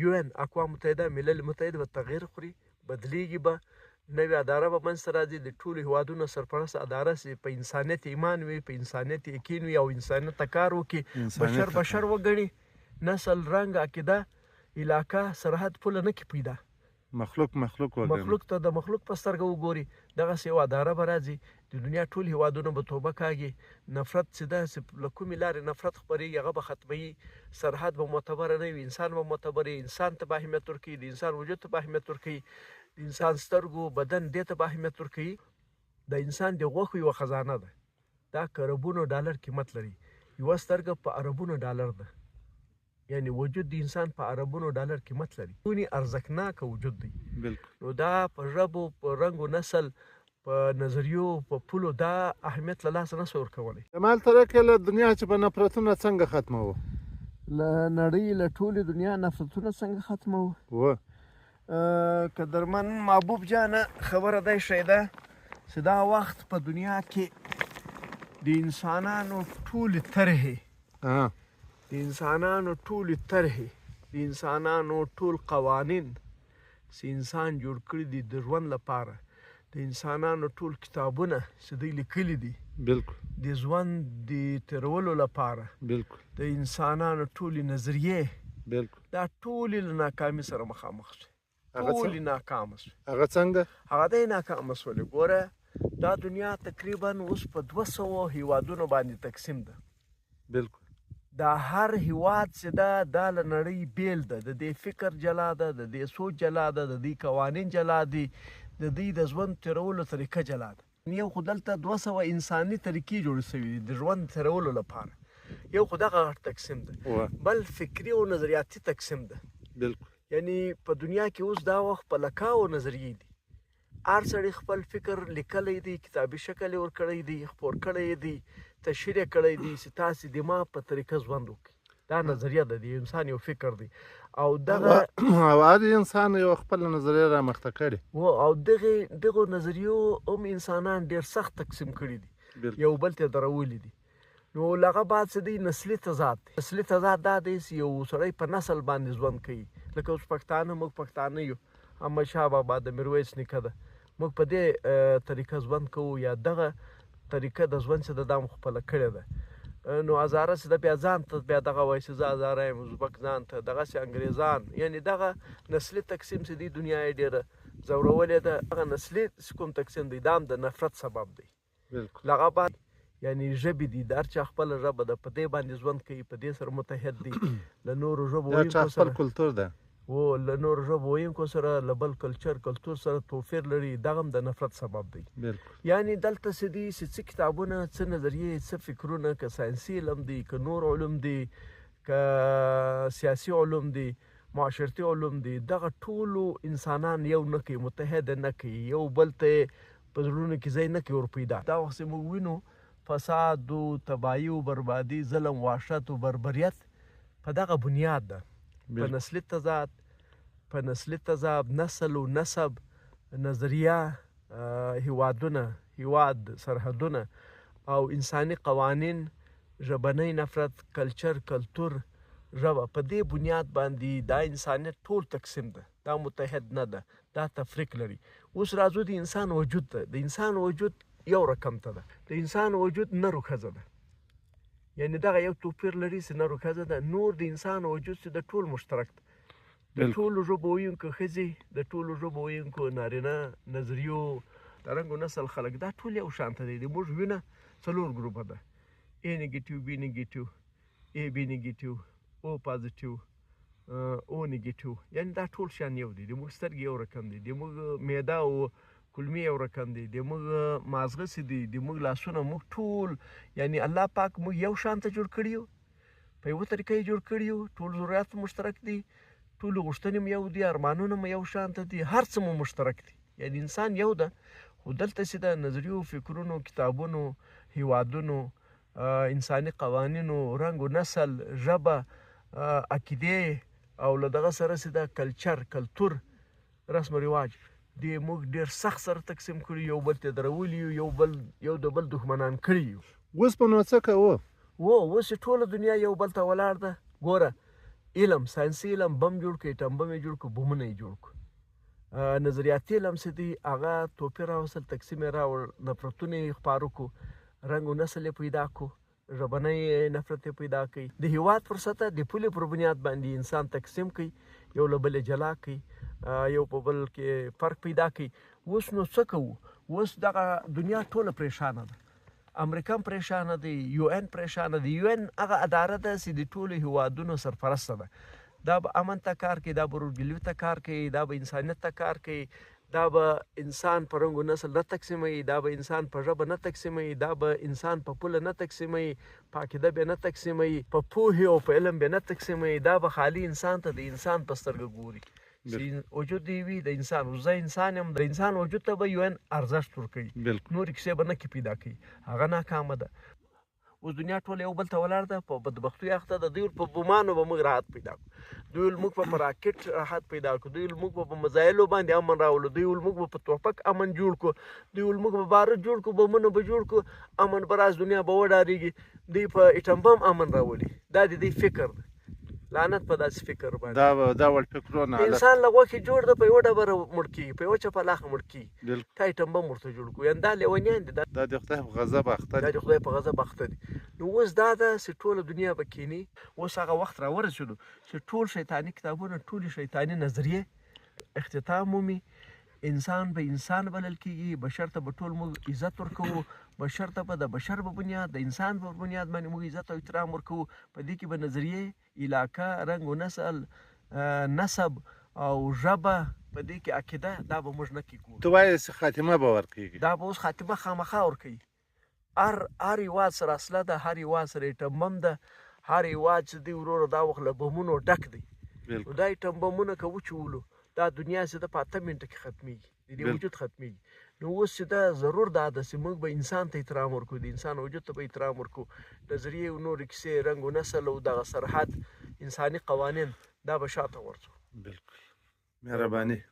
UN اقوام متحده ملل متحد به تغییر خوري بدلیږي به نوې اداره به منځته راځي د ټولو هیوادونو سرپرست اداره چې په انسانیت ایمان وي په انسانیت یقین وي او انسانیت ته کار وکړي بشر وګڼي نسل رنګ عقیده علاقه سرحد پوله نه کې پیدا مخلوق ته د مخلوق په سترګه وګوري دغسې یوه اداره به راځي د دنیا ټول هیوادونه به توبه کاږي نفرت چې ده چې له کومې لارې نفرت خپرېږي هغه به ختموي سرحد به معتبره نه وي انسان به معتبر وي انسان ته به اهمیت ورکوي د انسان وجود ته به اهمیت ورکوي د انسان سترګو بدن دې ته به اهمیت ورکوي د انسان د غوښو یوه خزانه ده دا که اربونو ډالر قیمت لري یوه سترګه په اربونو ډالر ده یعنی وجود د انسان په اربونو ډالر قیمت لري دونې ارزښتناکه وجود دی نو دا په ژبو په رنګ و نسل په نظریو په پولو دا اهمیت له لاسه نشو ورکولی جمال ترکه له دنیا چې به نفرتونه څنګه ختموو له نړۍ له ټولې دنیا نفرتونه څنګه ختموو قدرمن محبوب جانه خبره دی شی ده چې دا وخت په دنیا کې د انسانانو ټولې طرحې د انسانانو ټولې طرحې د انسانانو ټول قوانین چې انسان جوړ کړي دي د ژوند لپاره د انسانانو ټول کتابونه چې دوی لیکلي دي د ژوند د تېرولو لپاره د انسانانو ټولې نظریې دا ټولې له ناکامي سره مخامخ شوې ټولې ناکامه شوې هغه څنګه هغه دی ناکامه شولې ګوره دا دنیا تقریبا اوس په 200 هیوادونو باندې تقسیم ده دا هر هیواد چې ده دا له نړۍ بیل ده د دې فکر جلا ده د دې سوچ جلا ده د دې قوانین جلا دي د دې د ژوند تېرولو طریقه جلا ده یو خو دلته 200 انساني طریقې جوړې شوي دي د ژوند تېرولو لپاره یو خو دغه تقسیم ده بل فکري او نظریاتي تقسیم ده یعنی په دنیا کې اوس دا وخت په لکاو نظریې دي هر سړی خپل فکر لیکلی دی کتابي شکل یې ورکړی دی خپور کړی دی تشریح کړی دی چې تاسې د ما په طریقه ژوند وکړي دا نظریه ده د انسان یو فکر دی او دغه هر انسان یو خپل نظریه رامخته کړي او دغو نظریو هم انسانان ډېر سخت تقسیم کړي دي یو بل ته درولي دي نو له هغه بعد چې دی نسلي تضاد دی نسلي تضاد دا دی چې یو سړی په نسل باندې ژوند کوي لکه اوس پښتانه موږ پښتانه یو احمدشاه بابا د میرویس نیکه ده موږ په دې طریقه ژوند کوو یا دغه طریقه د ژوند چې د دا مو خپله کړې ده نو هزاره چې د بیا ځان ته بیا دغه وایي چې زه هزاره یم ازبک ځان ته دغسې انګریزان یعنې دغه نسلي تقسیم چې دی دنیا یې ډېره ځورولې ده هغه نسلي کوم تقسیم دی دا هم د نفرت سبب دی له هغه بعد یعنې ژبې دي د هر چا خپله ژبه ده په دې باندې ژوند کوي په دې سره متحد دی له نورو ژبو خپل کلتور ده له نورو ژبو ویونکو سره له بل کلتور سره توپیر لري دغه هم د نفرت سبب دی یعنې دلته څه دي چې څه کتابونه څه نظریې څه فکرونه که ساینسي علم دی که نور علوم دی که سیاسي علوم دی معاشرتي علوم دی دغه ټولو انسانان یو نه کوي متحد نه کوي یو بل ته په زړونو کې ځای نه کوي ورپیدا دا وخت چې موږ وینو فساد و تباهي و بربادي ظلم وحشت و بربریت په دغه بنیاد ده په نسلي تضاد نسل و نسب نظریه هیوادونه هیواد سرحدونه او انساني قوانین ژبنی نفرت کلتور ژبه په دې بنیاد باندې دا انسانیت ټول تقسیم ده دا متحد نه ده دا تفریق لري اوس راځو د انسان وجود ته د انسان وجود یو رقم ته ده د انسان وجود نر و ښځه ده یعنی دغه یو توپیر لري چې نر و ښځه ده نور د انسان وجود چې د ټول مشترک ده د ټولو ژبو ویونکو ښځې د ټولو ژبو ویونکو نارینه نظریو د رنګ و نسل خلک دا ټول یو شانته دی د موږ وینه 4 ګروپه ده A نیګیټیو B نیګیټیو A B نیګیټیو O پازیټیو O نیګیټیو یعنی دا ټول شان یو دی د موږ سترګې یو رقم دي د موږ معده او کلمې یو رقم دی د موږ مازغه چې دي د موږ لاسونه موږ ټول یعنی الله پاک موږ یو شانته جوړ کړي یو په یوه طریقه یې جوړ کړي یو ټول ضرورت مشترک دي ټولې غوښتنې مو یو دي ارمانونه مو یو شانته دي هر څه مو مشترک دي یعنی انسان یو ده خو دلته چې د نظریو فکرونو کتابونو هیوادونو انساني قوانینو رنګ و نسل ژبه عقیدې او له دغه سره چې د کلتور رسم و رواج د موږ ډېر سخت سره تقسیم کړي یو بل ته درولي یو د بل دښمنان کړي یو اوس په نو څه کوو اوس ټوله دنیا یو بل ته ولاړ ده ګوره علم ساینسي علم بم جوړ کړي ټمبم یې جوړ کړو بمونه یې جوړ کړو نظریاتي علم څه دي هغه توپیر راوستل تقسیم یې راوړ نفرتونه یې خپاره کړو رنګ و نسل یې پیدا کړو ژبنی نفرت یې پیدا کړي د هېواد پر سطحه د پولې پر بنیاد باندې انسان تقسیم کړي یو له بلې جلا کړي یو په بل کې فرق پیدا کړي اوس نو څه کوو اوس دغه دنیا ټوله پریشانه ده امریکا هم پریشانه دی یو ان پریشانه دی یو ان هغه اداره ده چې د ټولو هیوادونو سرپرسته ده دا به امن ته کار کوي دا به ورورګلوي ته کار کوي دا به انسانیت ته کار کوي دا به انسان په رنګ و نسل نه تقسیموي دا به انسان په ژبه نه تقسیموي دا به انسان په پوله نه تقسیموي په عقیده به نه تقسیموي په پوهې او په علم به نه تقسیموي دا به خالي انسان ته د انسان په سترګه ګوري وجود دی وي د انسان زه انسان یم د انسان وجود ته به یو ان ارزښت ورکوي نورې کیسې به نه کې پیدا کوي هغه ناکامه ده اوس دنیا ټوله یو بل ته ولاړ ده په بدبختیو اخته ده دوی په بمانو به موږ راحت پیدا کړو دوی موږ په راکټ راحت پیدا کړو دوی موږ په مزایلو باندې امن راولو دوی موږ په توپک امن جوړ کړو دوی موږ په بارود جوړ کړو بمونه به جوړ کړو امن به راز دنیا به وډارېږي دوی په ایټم بم امن راولي دا د دوی فکر ده لعنت په داسې فکر باندې دا ول فکرونه انسان له غوښې جوړ ده په یوه ډبره مړ کېږي په یوه چپلاخه مړ کېږي تا ایټم بم ورته جوړ کړو یعنې دا لیونیان دي دا د خدای په غضب اخته دا د خدای په غضب اخته دي نو اوس دا ده چې ټوله دنیا به کینی اوس هغه وخت راورسېدو چې ټول شیطاني کتابونه ټولې شیطاني نظریې اختتام مومي انسان به انسان بلل کېږي بشر ته به ټول موږ عزت ورکوو بشر ته به د بشر په بنیاد د انسان په بنیاد باندې موږ عزت او احترام ورکوو په دې کې به نظریې علاقه رنګ و نسل نسب او ژبه په دې کې عقیده دا به موږ نه کېږو ته وایې چې خاتمه به ورکېږي دا به اوس خاتمه خامخا ورکوي هر هېواد سره اصله ده هر هېواد سره ایټم بم ده هر هېواد چې دی وروره دا وخت له بمونو ډک دی نو دا ایټم بمونه که وچولو دا دنیا چې ده په 8 منټه کې ختمیږي د دې وجود ختمیږي نو اوس چې ده ضرور دا ده چې موږ به انسان ته احترام ورکړو د انسان وجود ته به احترام ورکړو نظریې او نورې کیسې رنګ و نسل او دغه سرحد انساني قوانین دا به شاته ورځو بالکل مهرباني